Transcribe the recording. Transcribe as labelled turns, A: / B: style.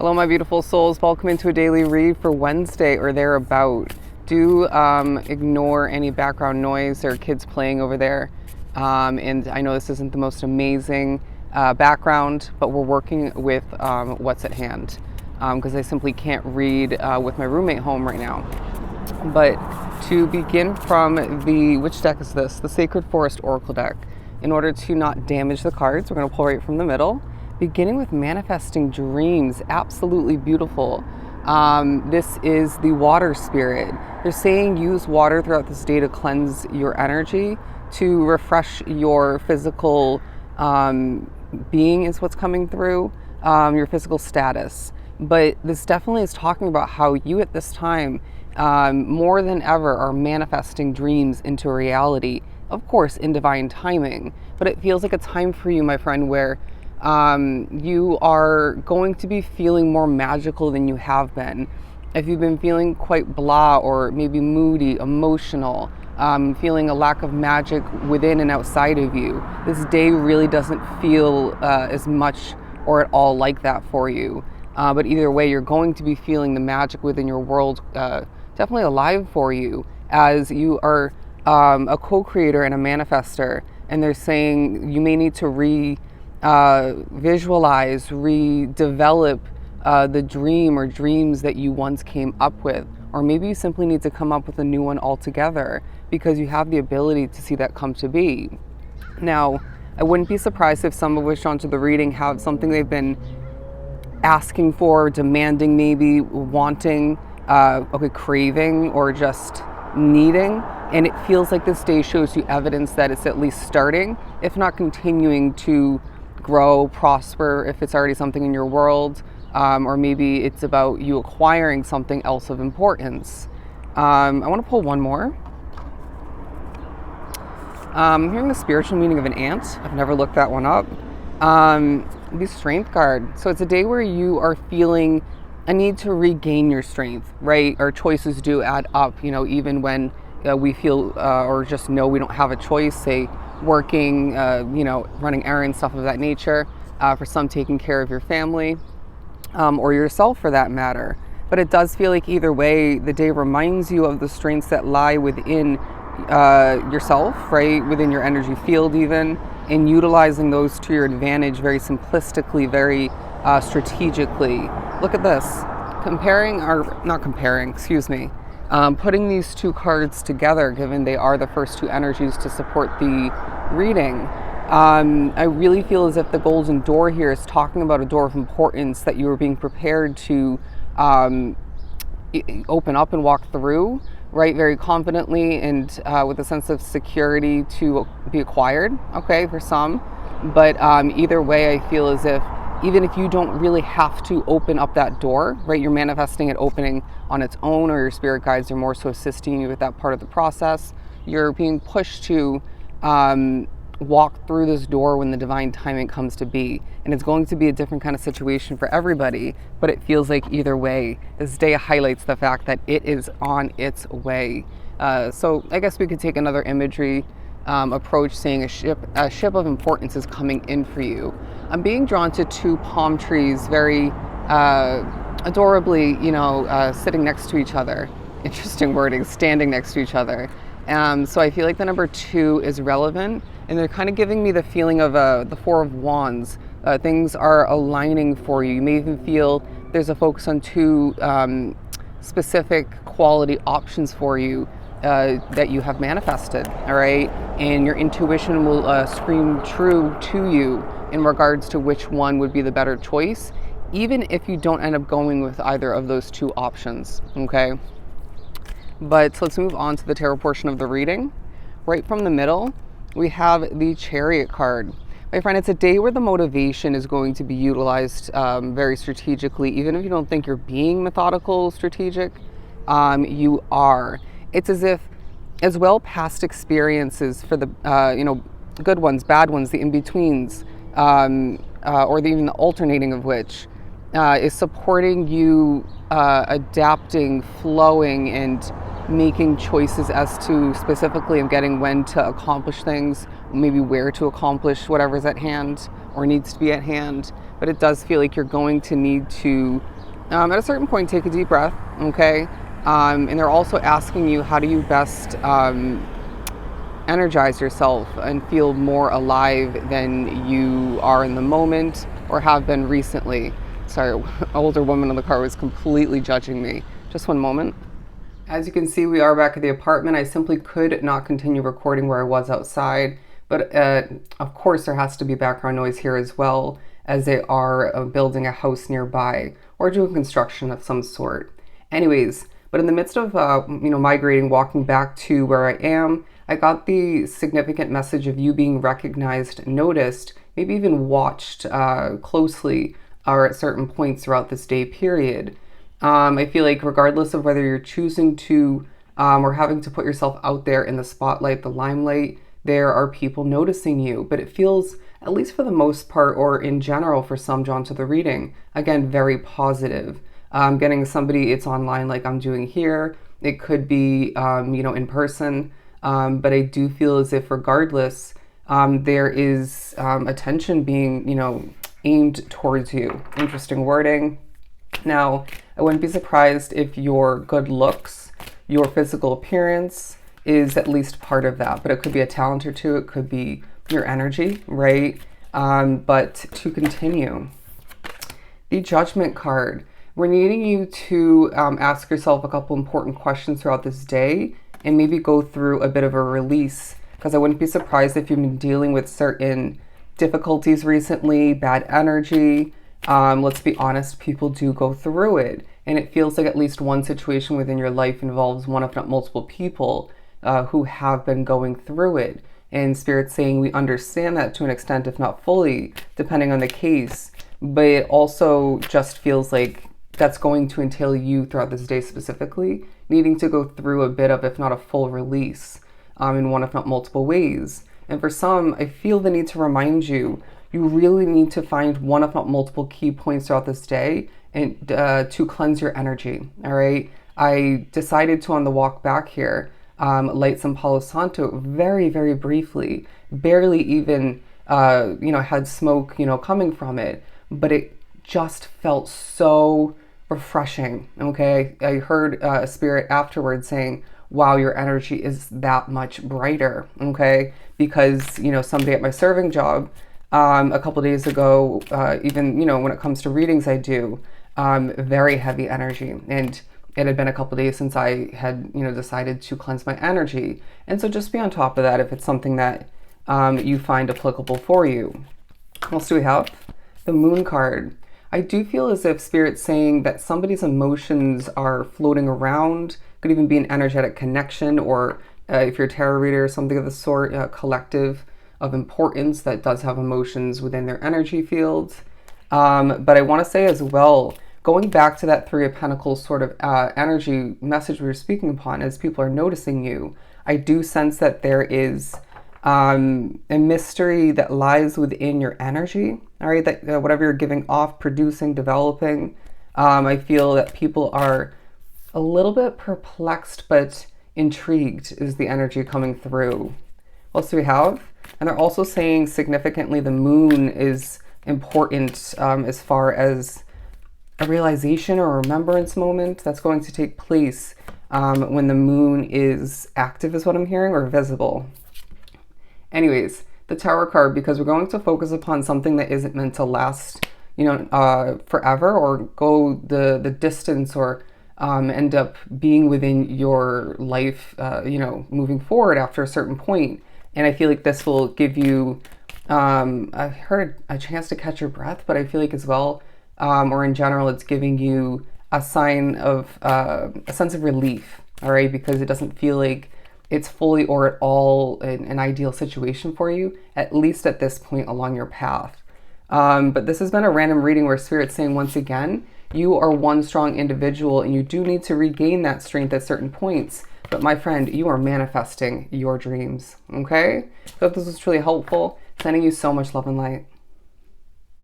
A: Hello, my beautiful souls. Welcome into a daily read for Wednesday or thereabout. Do ignore any background noise. There are kids playing over there. And I know this isn't the most amazing background, but we're working with what's at hand because I simply can't read with my roommate home right now. But to begin from which deck is this? The Sacred Forest Oracle deck. In order to not damage the cards, we're going to pull right from the middle. Beginning with manifesting dreams, absolutely beautiful. This is the water spirit. They're saying use water throughout this day to cleanse your energy, to refresh your physical being is what's coming through, your physical status. But this definitely is talking about how you at this time, more than ever, are manifesting dreams into reality, of course, in divine timing. But it feels like a time for you, my friend, where you are going to be feeling more magical than you have been. If you've been feeling quite blah or maybe moody, emotional, feeling a lack of magic within and outside of you, this day really doesn't feel as much or at all like that for you. But either way, you're going to be feeling the magic within your world definitely alive for you, as you are a co-creator and a manifester. And they're saying you may need to visualize, redevelop the dream or dreams that you once came up with, or maybe you simply need to come up with a new one altogether because you have the ability to see that come to be. Now, I wouldn't be surprised if some of us drawn to the reading have something they've been asking for, demanding, maybe wanting, craving, or just needing. And it feels like this day shows you evidence that it's at least starting, if not continuing to grow, prosper, if it's already something in your world, or maybe it's about you acquiring something else of importance. I want to pull one more. I'm hearing the spiritual meaning of an ant. I've never looked that one up. The strength card. So it's a day where you are feeling a need to regain your strength, right? Our choices do add up, even when we feel or just know we don't have a choice, say working, running errands, stuff of that nature, for some taking care of your family or yourself for that matter. But it does feel like either way, the day reminds you of the strengths that lie within yourself, right? Within your energy field even, and utilizing those to your advantage very simplistically, very strategically. Look at this. Putting these two cards together, given they are the first two energies to support the reading, I really feel as if the golden door here is talking about a door of importance that you are being prepared to open up and walk through, right, very confidently and with a sense of security to be acquired, okay, for some. But either way, I feel as if even if you don't really have to open up that door, right, you're manifesting it opening on its own, or your spirit guides are more so assisting you with that part of the process. You're being pushed to walk through this door when the divine timing comes to be. And it's going to be a different kind of situation for everybody, but it feels like either way, this day highlights the fact that it is on its way. So I guess we could take another imagery approach, saying a ship of importance is coming in for you. I'm being drawn to two palm trees, very adorably, sitting next to each other. Interesting wording, standing next to each other. So I feel like the number 2 is relevant, and they're kind of giving me the feeling of the Four of Wands. Things are aligning for you. You may even feel there's a focus on two specific quality options for you that you have manifested, all right? And your intuition will scream true to you in regards to which one would be the better choice, even if you don't end up going with either of those two options, okay? But let's move on to the tarot portion of the reading. Right from the middle, we have the Chariot card. My friend, it's a day where the motivation is going to be utilized very strategically. Even if you don't think you're being methodical, strategic, you are. It's as if, as well, past experiences for the, good ones, bad ones, the in-betweens, or even the alternating of which, is supporting you adapting, flowing, and making choices as to specifically of getting when to accomplish things, maybe where to accomplish whatever's at hand or needs to be at hand. But it does feel like you're going to need to At a certain point, take a deep breath, okay? And they're also asking you, how do you best energize yourself and feel more alive than you are in the moment or have been recently? Sorry, an older woman in the car was completely judging me. Just one moment. As you can see, we are back at the apartment. I simply could not continue recording where I was outside, but of course there has to be background noise here as well, as they are building a house nearby or doing construction of some sort. Anyways, but in the midst of migrating, walking back to where I am, I got the significant message of you being recognized, noticed, maybe even watched closely or at certain points throughout this day period. I feel like regardless of whether you're choosing to or having to put yourself out there in the spotlight, the limelight, there are people noticing you. But it feels, at least for the most part, or in general for some drawn to the reading, again, very positive. Getting somebody, it's online like I'm doing here. It could be, in person. But I do feel as if regardless, there is attention being, aimed towards you. Interesting wording. Now, I wouldn't be surprised if your good looks, your physical appearance is at least part of that, but it could be a talent or two. It could be your energy, right? But to continue, the Judgment card, we're needing you to ask yourself a couple important questions throughout this day and maybe go through a bit of a release, because I wouldn't be surprised if you've been dealing with certain difficulties recently, bad energy. Let's be honest, people do go through it. And it feels like at least one situation within your life involves one, if not multiple people who have been going through it. And Spirit's saying we understand that to an extent, if not fully, depending on the case. But it also just feels like that's going to entail you throughout this day specifically, needing to go through a bit of, if not a full release, in one, if not multiple ways. And for some, I feel the need to remind you, you really need to find one, if not multiple key points throughout this day and to cleanse your energy, all right? I decided to, on the walk back here, light some Palo Santo very, very briefly, barely even, had smoke, coming from it, but it just felt so refreshing, okay? I heard a spirit afterwards saying, wow, your energy is that much brighter, okay? Because, someday at my serving job, a couple days ago, even, when it comes to readings I do, very heavy energy. And it had been a couple days since I had, decided to cleanse my energy. And so just be on top of that if it's something that you find applicable for you. What else do we have? The Moon card. I do feel as if Spirit's saying that somebody's emotions are floating around. Could even be an energetic connection, or if you're a tarot reader, something of the sort, a collective of importance that does have emotions within their energy fields. But I want to say as well, going back to that Three of Pentacles sort of energy message we were speaking upon, as people are noticing you, I do sense that there is a mystery that lies within your energy, all right, that whatever you're giving off, producing, developing, I feel that people are a little bit perplexed, but intrigued is the energy coming through. What else do we have? And they're also saying significantly the moon is important as far as a realization or remembrance moment that's going to take place when the moon is active, is what I'm hearing, or visible. Anyways, the Tower card, because we're going to focus upon something that isn't meant to last, forever, or go the distance, or end up being within your life, moving forward after a certain point. And I feel like this will give you, I heard a chance to catch your breath, but I feel like as well, or in general, it's giving you a sign of a sense of relief, all right? Because it doesn't feel like it's fully or at all an ideal situation for you, at least at this point along your path. But this has been a random reading where Spirit's saying, once again, you are one strong individual and you do need to regain that strength at certain points. But my friend, you are manifesting your dreams, okay? So if this was truly helpful, sending you so much love and light.